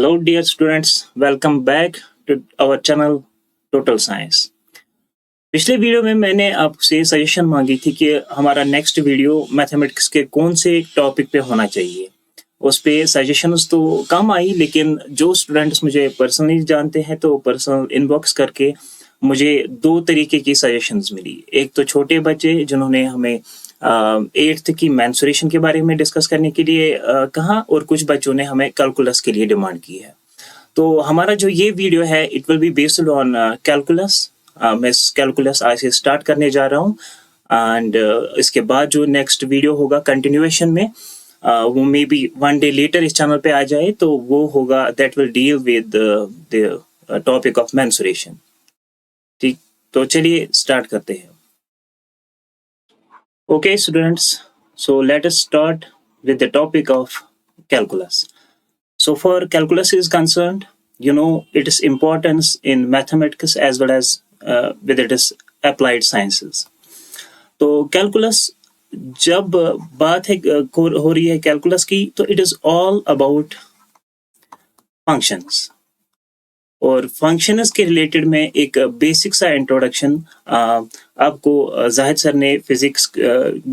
Hello dear students, welcome back to our channel Total Science। पिछले video में मैंने आपसे सजेशन मांगी थी कि हमारा नेक्स्ट वीडियो मैथमेटिक्स के कौन से टॉपिक पे होना चाहिए। उस पे सजेशंस तो कम आई, लेकिन जो स्टूडेंट्स मुझे पर्सनली जानते हैं तो पर्सनल इनबॉक्स करके मुझे दो तरीके की सजेशंस मिली। एक तो छोटे बच्चे जिन्होंने हमें 8th की मेंसुरेशन के बारे में डिस्कस करने के लिए कहा, और कुछ बच्चों ने हमें कैलकुलस के लिए डिमांड की है। तो हमारा जो ये वीडियो है it will be based on calculus. मैं कैलकुलस आज से स्टार्ट करने जा रहा हूँ, एंड इसके बाद जो नेक्स्ट वीडियो होगा कंटिन्यूएशन में वो may be one day letter इस चैनल पे आ जाए, तो वो होगा that will deal with the topic of mensuration. ठीक, तो चलिए स्टार्ट करते हैं। Okay students, so let us start with the topic of calculus. So for calculus is concerned, you know its importance in mathematics as well as with its applied sciences. तो calculus जब बात है हो रही है calculus की, तो it is all about functions। और फंक्शंस के रिलेटेड में एक बेसिक सा इंट्रोडक्शन आपको जाहिद सर ने फिजिक्स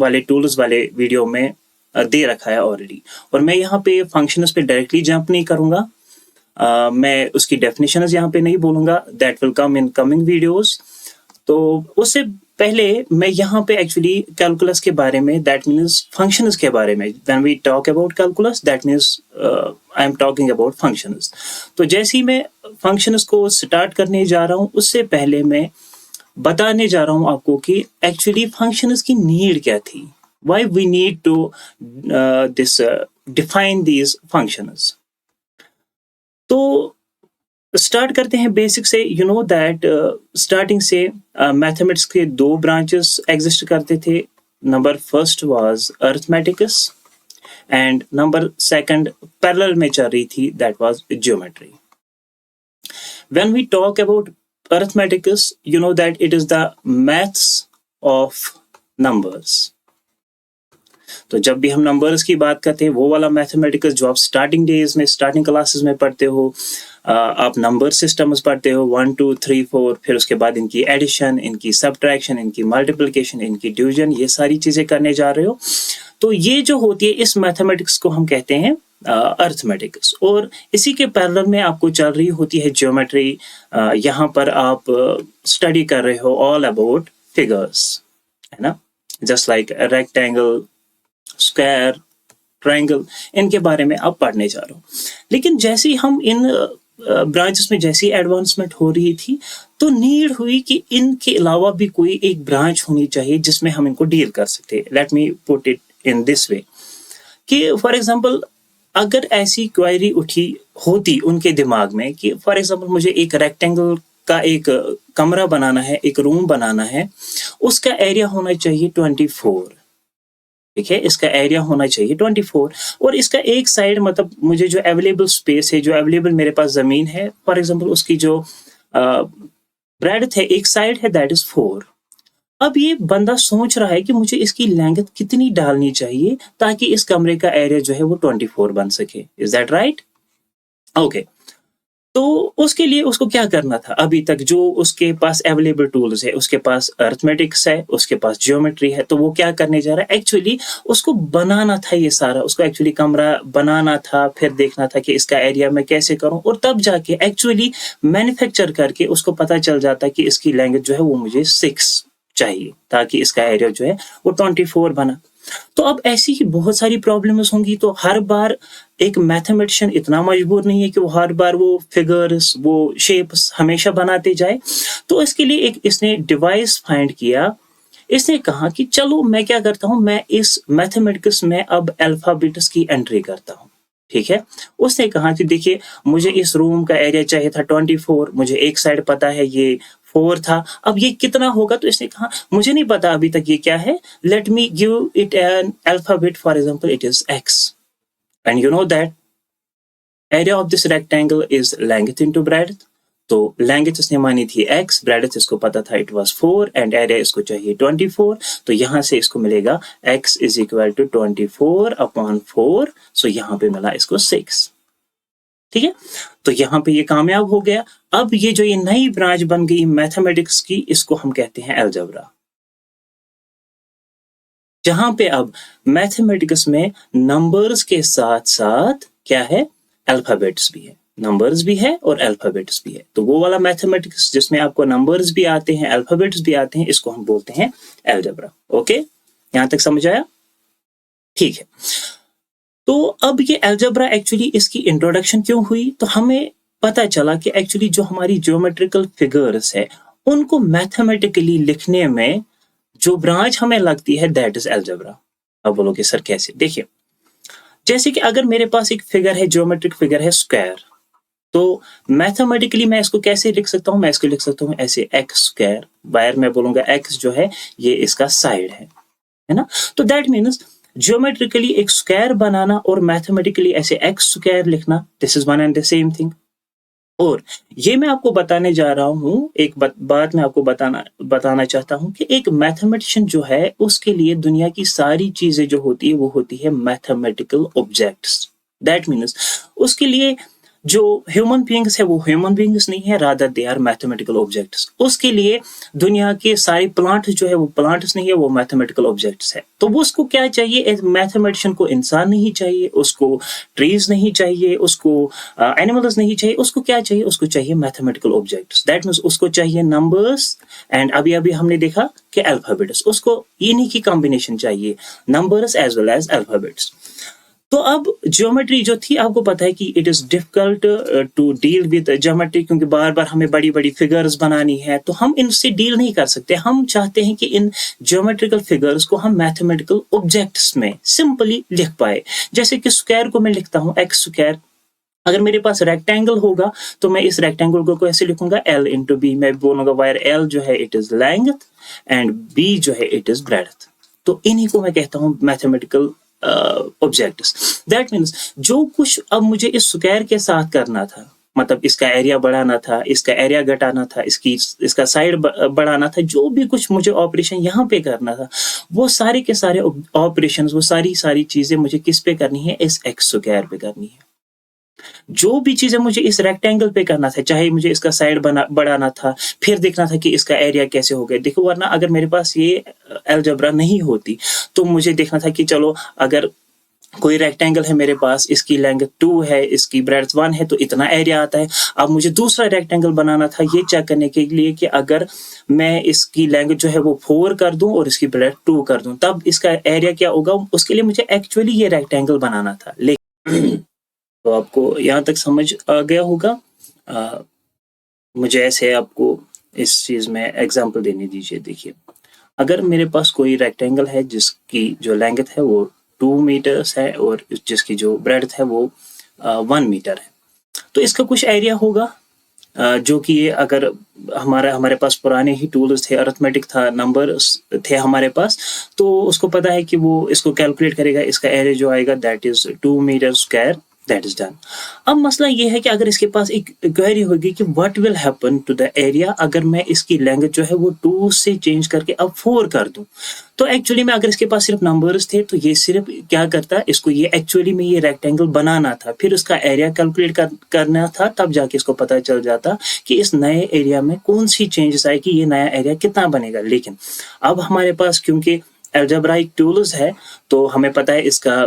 वाले टूल्स वाले वीडियो में दे रखा है ऑलरेडी, और मैं यहाँ पे फंक्शंस पे डायरेक्टली जंप नहीं करूँगा। मैं उसकी डेफिनेशंस यहाँ पे नहीं बोलूँगा, that will come in coming videos. तो उससे पहले मैं यहाँ पे एक्चुअली कैलकुलस के बारे में, दैट मीन्स फंक्शंस के बारे में, when we talk about calculus that means I am talking about functions. तो जैसे ही मैं फंक्शंस को स्टार्ट करने जा रहा हूँ, उससे पहले मैं बताने जा रहा हूँ आपको कि एक्चुअली फंक्शंस की नीड क्या थी, why we need to define these functions. तो स्टार्ट करते हैं बेसिक से। यू नो दैट स्टार्टिंग से मैथमेटिक्स के दो ब्रांचेस एग्जिस्ट करते थे। Number first was arithmetics and number second parallel में चल रही थी, that was geometry. When we talk about arithmetics, you know that it is the maths of numbers. तो जब भी हम नंबर्स की बात करते हैं, वो वाला मैथमेटिक्स जो आप स्टार्टिंग डेज में, स्टार्टिंग क्लासेस में पढ़ते हो, आप नंबर सिस्टम्स पढ़ते हो 1 2 3 4, फिर उसके बाद इनकी एडिशन, इनकी सब्ट्रैक्शन, इनकी मल्टीप्लिकेशन, इनकी डिवीजन, ये सारी चीजें करने जा रहे हो। तो ये जो होती है इस मैथमेटिक्स को हम कहते हैं अरिथमेटिक्स। और इसी के पैरेलल में आपको चल रही होती है ज्योमेट्री। यहाँ पर आप स्टडी कर रहे हो ऑल अबाउट फिगर्स, है ना, just like rectangle, square, triangle, इनके बारे में आप पढ़ने जा रहे हो। लेकिन जैसे ही हम इन ब्रांचेस में जैसी एडवांसमेंट हो रही थी, तो नीड हुई कि इनके अलावा भी कोई एक ब्रांच होनी चाहिए जिसमें हम इनको डील कर सकते। Let me put it in this way कि फॉर एग्जांपल अगर ऐसी क्वेरी उठी होती उनके दिमाग में कि फॉर एग्जांपल मुझे एक रेक्टेंगल का एक कमरा बनाना है, एक रूम बनाना है, उसका एरिया होना चाहिए 24। ठीक है, इसका एरिया होना चाहिए 24, और इसका एक साइड, मतलब मुझे जो अवेलेबल स्पेस है, जो अवेलेबल मेरे पास जमीन है, फॉर एग्जांपल उसकी जो ब्रेड्थ है, एक साइड है, दैट इज 4। अब ये बंदा सोच रहा है कि मुझे इसकी लेंथ कितनी डालनी चाहिए ताकि इस कमरे का एरिया जो है वो 24 बन सके। Is that right? ओके। तो उसके लिए उसको क्या करना था? अभी तक जो उसके पास अवेलेबल टूल्स है, उसके पास अरिथमेटिक्स है, उसके पास ज्योमेट्री है, तो वो क्या करने जा रहा है? एक्चुअली उसको बनाना था ये सारा, उसको एक्चुअली कमरा बनाना था, फिर देखना था कि इसका एरिया मैं कैसे करूं, और तब जाके एक्चुअली मैन्युफैक्चर करके उसको पता चल जाता कि इसकी लेंथ जो है वो मुझे 6 चाहिए ताकि इसका एरिया जो है वो 24 बना। तो अब ऐसी ही बहुत सारी प्रॉब्लम्स होंगी, तो हर बार एक मैथमेटिशियन इतना मजबूर नहीं है कि वो हर बार वो फिगर्स, वो शेप्स हमेशा बनाते जाए। तो इसके लिए एक इसने डिवाइस फाइंड किया। इसने कहा कि चलो मैं क्या करता हूँ, मैं इस मैथमेटिक्स में अब अल्फाबेट्स की एंट्री करता हूँ। ठीक है, उसने कहा कि देखिए मुझे इस रूम का एरिया चाहिए था 24, मुझे एक साइड पता है ये 4 था, अब ये कितना होगा? तो इसने कहा मुझे नहीं पता अभी तक ये क्या है, let me give it an alphabet, for example it is x, and you know that area of this rectangle is length into breadth. तो लेंथ इसने मानी थी x, ब्रेड्थ इसको पता था इट वाज 4, एंड एरिया इसको चाहिए 24। तो यहाँ से इसको मिलेगा x इज इक्वल टू 24/4, सो यहाँ पे मिला इसको 6। ठीक है, तो यहाँ पे ये कामयाब हो गया। अब ये जो ये नई ब्रांच बन गई मैथमेटिक्स की, इसको हम कहते हैं अलजेब्रा, जहां पे अब मैथमेटिक्स में नंबर्स के साथ साथ क्या है, अल्फाबेट्स भी है, नंबर्स भी है और अल्फाबेट्स भी है। तो वो वाला मैथमेटिक्स जिसमें आपको नंबर्स भी आते हैं, अल्फाबेट्स भी आते हैं, इसको हम बोलते हैं अलजेब्रा। ओके, यहां तक समझ आया? ठीक है, तो अब ये अलजेब्रा एक्चुअली इसकी इंट्रोडक्शन क्यों हुई, तो हमें पता चला कि एक्चुअली जो हमारी ज्योमेट्रिकल फिगर्स है उनको मैथमेटिकली लिखने में जो ब्रांच हमें लगती है दैट इज अलजेब्रा। अब बोलोगे सर कैसे? देखिए, जैसे कि अगर मेरे पास एक फिगर है, ज्योमेट्रिक फिगर है स्क्वायर, तो मैथमेटिकली मैं इसको कैसे लिख सकता हूँ? मैं इसको लिख सकता हूँ ऐसे एक्स स्क्वायर, वायर मैं बोलूंगा एक्स जो है ये इसका साइड है ना। तो दैट मीन्स ज्योमेट्रिकली एक स्क्वायर बनाना और मैथमेटिकली ऐसे एक्स स्क्वायर लिखना, this is one and the same thing. और ये मैं आपको बताने जा रहा हूँ, एक बात मैं आपको बताना चाहता हूँ कि एक मैथमेटिशियन जो है उसके लिए दुनिया की सारी चीजें जो होती है वो होती है मैथमेटिकल ऑब्जेक्ट्स। दैट मीन्स उसके लिए जो ह्यूमन बीइंग्स है वो ह्यूमन बीइंग्स नहीं है, rather they are mathematical objects. उसके लिए दुनिया के सारे प्लांट जो है वो प्लांट्स नहीं है, वो मैथमेटिकल ऑब्जेक्ट्स है। तो वो उसको क्या चाहिए? मैथमेटिशियन को इंसान नहीं चाहिए, उसको ट्रीज नहीं चाहिए, उसको एनिमल्स नहीं चाहिए, उसको क्या चाहिए? उसको चाहिए मैथमेटिकल ऑब्जेक्ट्स। दैट मीन्स उसको चाहिए नंबर्स एंड अभी अभी हमने देखा कि अल्फाबेट्स, उसको इन्हीं की कॉम्बिनेशन चाहिए, numbers as well as alphabets. तो अब ज्योमेट्री जो थी, आपको पता है कि it is difficult to deal with geometry, क्योंकि बार बार हमें बड़ी बड़ी फिगर्स बनानी है, तो हम इनसे डील नहीं कर सकते। हम चाहते हैं कि इन ज्योमेट्रिकल फिगर्स को हम मैथमेटिकल ऑब्जेक्ट्स में सिंपली लिख पाए। जैसे कि स्क्वायर को मैं लिखता हूँ एक्स स्क्वायर, अगर मेरे पास रेक्टेंगल होगा तो मैं इस रेक्टेंगल को कैसे लिखूंगा? L इंटू बी, मैं बोलूंगा वायर L जो है it is length and B जो है इट इज ब्रेड्थ। तो इन्हीं को मैं कहता हूँ मैथमेटिकल ऑब्जेक्ट्स। दैट मीन्स जो कुछ अब मुझे इस स्क्वायर के साथ करना था, मतलब इसका एरिया बढ़ाना था, इसका एरिया घटाना था, इसका साइड बढ़ाना था, जो भी कुछ मुझे ऑपरेशन यहाँ पे करना था, वो सारे के सारे ऑपरेशन, वो सारी चीजें मुझे किस पे करनी है? इस एक्स स्क्वायर पे करनी है। जो भी चीजें मुझे इस रेक्टेंगल पे करना था, चाहे मुझे इसका साइड बढ़ाना था, फिर देखना था कि इसका एरिया कैसे हो गया। देखो, वरना अगर मेरे पास ये अलजेब्रा नहीं होती तो मुझे देखना था कि चलो अगर कोई रेक्टेंगल है मेरे पास, इसकी लेंथ 2 है, इसकी ब्रेड्थ 1 है, तो इतना एरिया आता है। अब मुझे दूसरा रेक्टेंगल बनाना था ये चेक करने के लिए कि अगर मैं इसकी लेंथ जो है वो 4 कर दूं और इसकी ब्रेड्थ 2 कर दूं, तब इसका एरिया क्या होगा? उसके लिए मुझे एक्चुअली ये रेक्टेंगल बनाना था। लेकिन तो आपको यहाँ तक समझ आ गया होगा। मुझे ऐसे आपको इस चीज में एग्जांपल देने दीजिए। देखिए, अगर मेरे पास कोई रेक्टेंगल है जिसकी जो लेंथ है वो 2 मीटर्स है और जिसकी जो ब्रेड्थ है वो 1 मीटर है, तो इसका कुछ एरिया होगा जो कि अगर हमारे पास पुराने ही टूल्स थे, अरिथमेटिक था, नंबर्स थे हमारे पास, तो उसको पता है कि वो इसको कैलकुलेट करेगा, इसका एरिया जो आएगा that is 2 metre square, that is done. अब मसला ये है कि अगर इसके पास एक क्वेरी होगी कि what will happen to the area अगर मैं इसकी लेंथ जो है वो 2 से चेंज करके अब 4 कर दूं। तो एक्चुअली में अगर इसके पास सिर्फ नंबर्स थे तो ये सिर्फ क्या करता, इसको ये एक्चुअली में ये रेक्टेंगल बनाना था, फिर उसका एरिया कैलकुलेट करना था, तब जाके इसको पता चल जाता कि इस नए एरिया में कौन सी चेंजेस आए, कि ये नया एरिया कितना बनेगा। लेकिन अब हमारे पास क्योंकि अलजेब्राइक टूल्स है तो हमें पता है इसका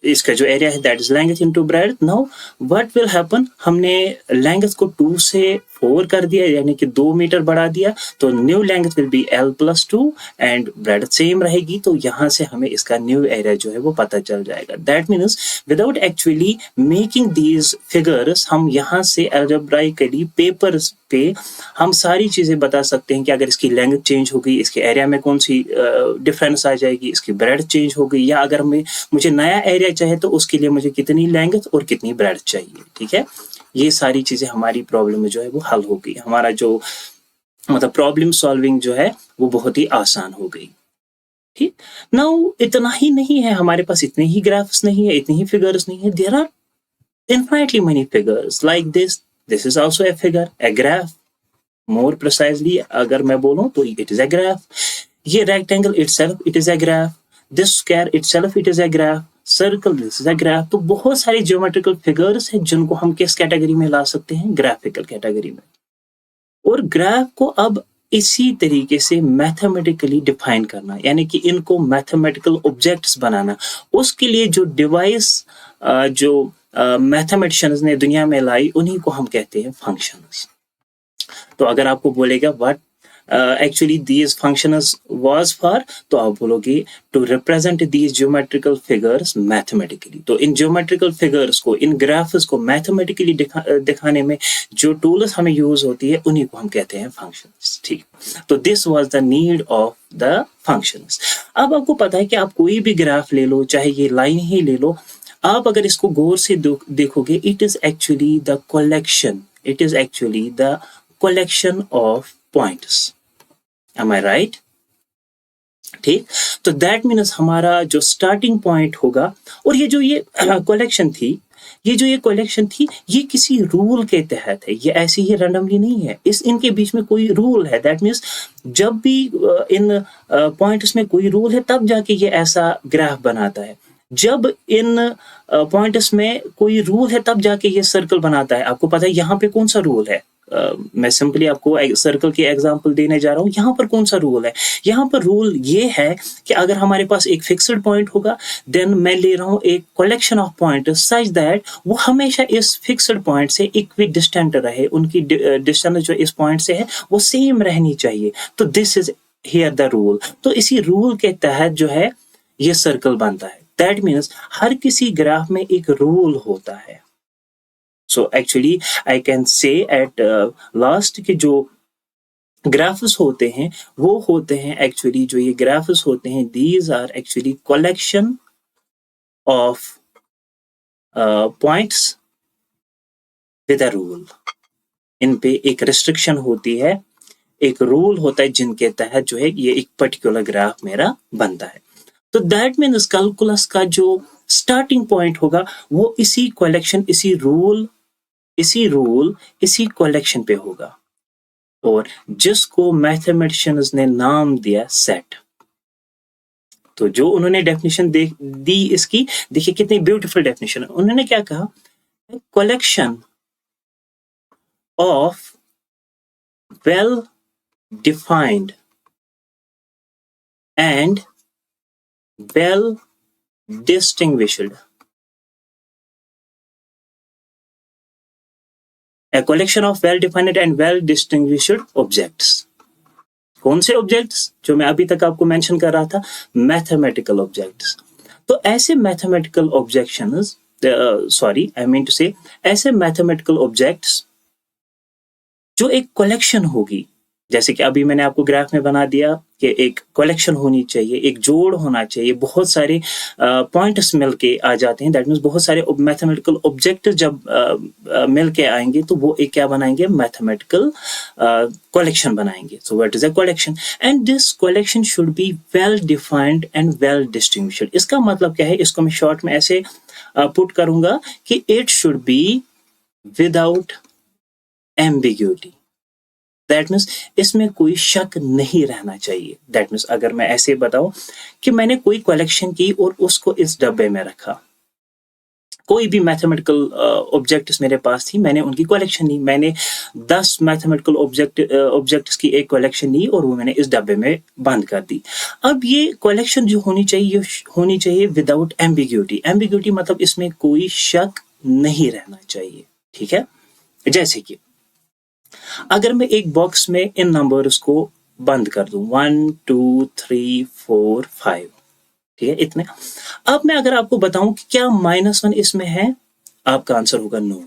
जो एरिया है that is length into breadth. Now what will happen, हमने लेंथ को 2 से 4 कर दिया, यानी कि 2 मीटर बढ़ा दिया, तो new length will be L+2 and breadth same रहेगी। तो यहाँ से हमें इसका न्यू एरिया जो है वो पता चल जाएगा। That means without actually making these figures, हम यहाँ से अलजेब्राइकली पेपर पे हम सारी चीजें बता सकते हैं कि अगर इसकी लेंथ चेंज हो गई, इसके एरिया में कौन सी डिफरेंस आ जाएगी, इसकी ब्रेड्थ चेंज हो गई, या अगर मुझे नया एरिया चाहे तो उसके लिए मुझे कितनी लेंथ और कितनी ब्रेड्थ चाहिए। ठीक है, ये सारी चीजें हमारी प्रॉब्लम में जो है वो हल हो गई, हमारा जो मतलब प्रॉब्लम सॉल्विंग जो है वो बहुत ही आसान हो गई। ठीक, नाउ इतना ही नहीं है, हमारे पास इतने ही ग्राफ्स नहीं है, इतनी ही फिगर्स नहीं है, there are infinitely many figures like this is also a figure, a graph, more precisely अगर मैं बोलूं तो it is a graph। ये rectangle itself it is a graph, this square itself it is a graph, circle, this is a graph. तो बहुत सारे geometrical figures हैं जिनको हम किस कैटेगरी में ला सकते हैं, ग्राफिकल कैटेगरी में। और ग्राफ को अब इसी तरीके से मैथमेटिकली डिफाइन करना, यानी कि इनको मैथमेटिकल ऑब्जेक्ट्स बनाना, उसके लिए जो डिवाइस जो मैथमेटिशियंस ने दुनिया में लाई, उन्हीं को हम कहते हैं फंक्शंस। तो अगर आपको बोलेगा what actually these functions was for, तो आप बोलोगे to represent these geometrical figures mathematically. तो इन ज्योमेट्रिकल फिगर्स को, इन ग्राफ्स को मैथमेटिकली दिखाने में जो टूल्स हमें यूज होती है, उन्हीं को हम कहते हैं फंक्शंस। ठीक, तो this was the need of the functions. अब आपको पता है कि आप कोई भी ग्राफ ले लो, चाहे ये लाइन ही ले लो, आप अगर इसको गौर से देखोगे, it is actually the collection, it is actually the collection of points. Am I right? ठीक, तो that means हमारा जो starting point होगा, और ये जो ये collection थी, ये किसी रूल के तहत है, ये ऐसे ही randomly नहीं है, इनके बीच में कोई रूल है। That means जब भी इन पॉइंट्स में कोई रूल है, तब जाके ये ऐसा ग्राफ बनाता है। जब इन पॉइंट्स में कोई रूल है, तब जाके ये सर्कल बनाता है। आपको पता है यहाँ पे कौन सा रूल है? मैं सिंपली आपको सर्कल की एग्जांपल देने जा रहा हूँ। यहाँ पर कौन सा रूल है? यहाँ पर रूल ये है कि अगर हमारे पास एक फिक्स्ड पॉइंट होगा, देन मैं ले रहा हूँ एक collection of point such that वो हमेशा इस फिक्स्ड पॉइंट से इक्वी डिस्टेंट रहे, उनकी डिस्टेंस जो इस पॉइंट से है वो सेम रहनी चाहिए। तो this is here the rule. तो इसी रूल के तहत जो है ये सर्कल बनता है। दैट मीन्स हर किसी ग्राफ में एक रूल होता है। So actually I can say at last कि जो ग्राफ्स होते हैं, वो होते हैं एक्चुअली, जो ये ग्राफ्स होते हैं, these are actually collection of points with a rule. इन पे एक रिस्ट्रिक्शन होती है, एक रूल होता है जिनके तहत जो है ये एक पर्टिकुलर ग्राफ मेरा बनता है। तो दैट मीन्स कैलकुलस का जो स्टार्टिंग पॉइंट होगा वो इसी कलेक्शन, इसी कलेक्शन पे होगा, और जिसको मैथमेटिशियंस ने नाम दिया सेट। तो जो उन्होंने डेफिनेशन दी इसकी, देखिए कितनी ब्यूटीफुल डेफिनेशन है। उन्होंने क्या कहा? Collection of well defined and well distinguished, a collection of well-defined and well-distinguished objects. कौन से ऑब्जेक्ट्स? जो मैं अभी तक आपको मेंशन कर रहा था, मैथमेटिकल ऑब्जेक्ट्स। तो ऐसे मैथमेटिकल ऑब्जेक्शंस, ऐसे मैथमेटिकल ऑब्जेक्ट्स जो एक कलेक्शन होगी, जैसे कि अभी मैंने आपको ग्राफ में बना दिया कि एक कलेक्शन होनी चाहिए, एक जोड़ होना चाहिए, बहुत सारे पॉइंट्स मिलके आ जाते हैं। दैट मीन्स बहुत सारे मैथमेटिकल ऑब्जेक्ट जब मिलके आएंगे तो वो एक क्या बनाएंगे? मैथमेटिकल कलेक्शन बनाएंगे। So what is a collection? And this collection should be well defined and well distinguished. इसका मतलब क्या है? इसको मैं शॉर्ट में ऐसे पुट करूंगा कि it should be without ambiguity. That means इसमें कोई शक नहीं रहना चाहिए। दैट मीन्स अगर मैं ऐसे बताऊं कि मैंने कोई कलेक्शन की और उसको इस डब्बे में रखा, कोई भी मैथमेटिकल ऑब्जेक्ट्स मेरे पास थी, मैंने उनकी कलेक्शन ली, मैंने 10 मैथमेटिकल ऑब्जेक्ट्स की एक कलेक्शन ली और वो मैंने इस डब्बे में बंद कर दी। अब ये कलेक्शन जो होनी चाहिए विदाउट एम्बिग्यूटी। एम्बिग्यूटी मतलब इसमें कोई शक नहीं रहना चाहिए। ठीक है? जैसे कि अगर मैं एक बॉक्स में इन नंबर्स को बंद कर दूं, 1 2 3 4 5, ठीक है, इतने। अब मैं अगर आपको बताऊं कि क्या -1 इसमें है, आपका आंसर होगा नो।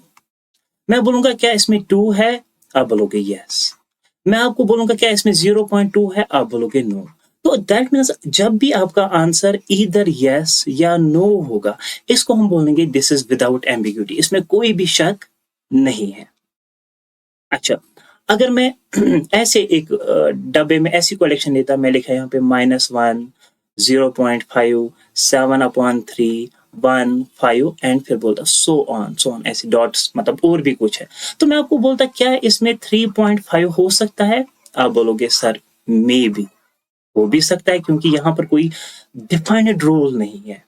मैं बोलूंगा क्या इसमें 2 है, आप बोलोगे यस। मैं आपको बोलूंगा क्या इसमें 0.2 है, आप बोलोगे नो। तो दैट मीन्स जब भी आपका आंसर इधर यस या नो होगा, इसको हम बोलेंगे दिस इज विदाउट एम्बिग्यूटी, इसमें कोई भी शक नहीं है। अच्छा, अगर मैं ऐसे एक डब्बे में ऐसी कलेक्शन लेता, मैं लिखा यहाँ पे -1 0.5 7/3 1 5 एंड फिर बोलता सो ऑन ऐसे डॉट्स, मतलब और भी कुछ है, तो मैं आपको बोलता क्या इसमें 3.5 हो सकता है? आप बोलोगे सर मे बी, हो भी सकता है, क्योंकि यहाँ पर कोई डिफाइंड रूल नहीं है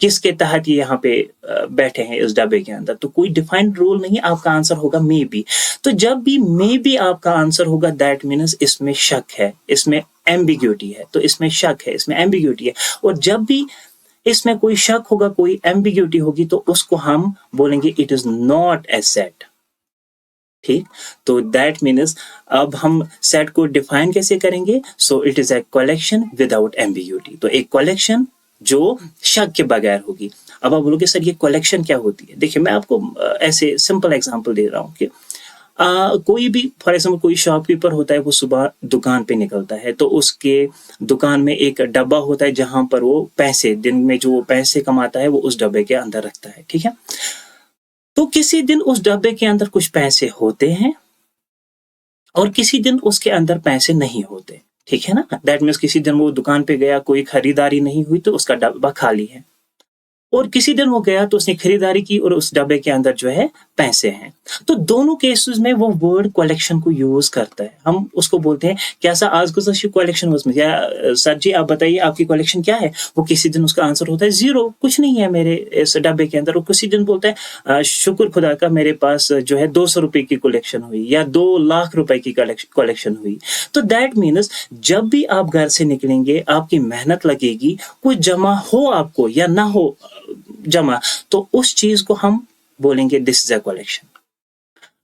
किसके तहत ये यहाँ पे बैठे हैं इस डब्बे के अंदर, तो कोई डिफाइंड रूल नहीं, आपका आंसर होगा मे बी। तो जब भी मे बी आपका आंसर होगा दैट मीन्स इसमें शक है, इसमें एम्बिग्यूटी है, तो इसमें शक है, इसमें एम्बिग्यूटी है। और जब भी इसमें कोई शक होगा, कोई एम्बिग्यूटी होगी, तो उसको हम बोलेंगे it is not a set. ठीक, तो दैट मीन्स अब हम सेट को डिफाइन कैसे करेंगे? So it is a collection without ambiguity. तो एक कलेक्शन जो शक के बगैर होगी। अब आप बोलोगे सर ये कलेक्शन क्या होती है? देखिए मैं आपको ऐसे सिंपल एग्जांपल दे रहा हूँ कि कोई भी फॉर एग्जाम्पल कोई शॉपकीपर होता है, वो सुबह दुकान पे निकलता है, तो उसके दुकान में एक डब्बा होता है जहां पर वो पैसे, दिन में जो वो पैसे कमाता है वो उस डब्बे के अंदर रखता है। ठीक है, तो किसी दिन उस डब्बे के अंदर कुछ पैसे होते हैं और किसी दिन उसके अंदर पैसे नहीं होते। ठीक है ना, दैट मीन्स किसी दिन वो दुकान पे गया, कोई खरीदारी नहीं हुई तो उसका डब्बा खाली है, और किसी दिन वो गया तो उसने खरीदारी की और उस डब्बे के अंदर जो है पैसे हैं। तो दोनों केसेस में वो वर्ड कलेक्शन को यूज करता है। हम उसको बोलते हैं कैसा आज गुज़श्ता कलेक्शन उसमें, या सर जी आप बताइए आपकी कलेक्शन क्या है? वो किसी दिन उसका आंसर होता है 0, कुछ नहीं है मेरे इस डब्बे के अंदर। और किसी दिन बोलता है शुक्र खुदा का मेरे पास जो है 200 रुपए की कलेक्शन हुई या 2 लाख रुपए की कलेक्शन हुई। तो दैट मीन्स जब भी आप घर से निकलेंगे, आपकी मेहनत लगेगी, कुछ जमा हो आपको या ना हो जमा, तो उस चीज को हम बोलेंगे दिस इज अ कलेक्शन।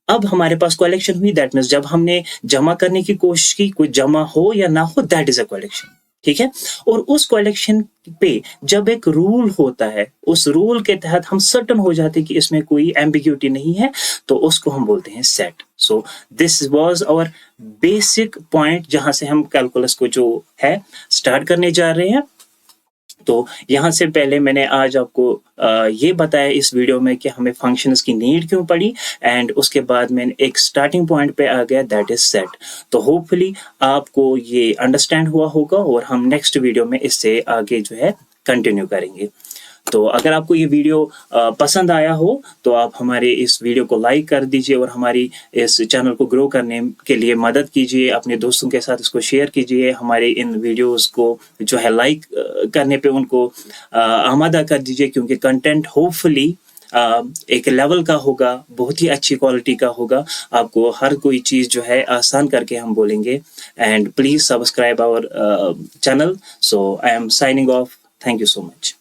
अब हमारे पास कलेक्शन हुई, दैट मीन्स जब हमने जमा करने की कोशिश की, कोई जमा हो या ना हो, दैट इज अ कलेक्शन। ठीक है, और उस कलेक्शन पे जब एक रूल होता है, उस रूल के तहत हम सर्टन हो जाते हैं कि इसमें कोई एम्बिग्यूटी नहीं है, तो उसको हम बोलते हैं set. So this was our basic point जहां से हम कैलकुलस को जो है स्टार्ट करने जा रहे हैं। तो यहाँ से पहले मैंने आज आपको ये बताया इस वीडियो में कि हमें फंक्शंस की नीड क्यों पड़ी, एंड उसके बाद मैंने एक स्टार्टिंग पॉइंट पे आ गया, दैट इज सेट। तो होपफुली आपको ये अंडरस्टैंड हुआ होगा और हम नेक्स्ट वीडियो में इससे आगे जो है कंटिन्यू करेंगे। तो अगर आपको ये वीडियो पसंद आया हो तो आप हमारे इस वीडियो को लाइक कर दीजिए और हमारी इस चैनल को ग्रो करने के लिए मदद कीजिए, अपने दोस्तों के साथ इसको शेयर कीजिए, हमारे इन वीडियोस को जो है लाइक करने पे उनको आमादा कर दीजिए, क्योंकि कंटेंट होपफुली एक लेवल का होगा, बहुत ही अच्छी क्वालिटी का होगा, आपको हर कोई चीज़ जो है आसान करके हम बोलेंगे। And please subscribe our channel. So I am signing off, thank you so much.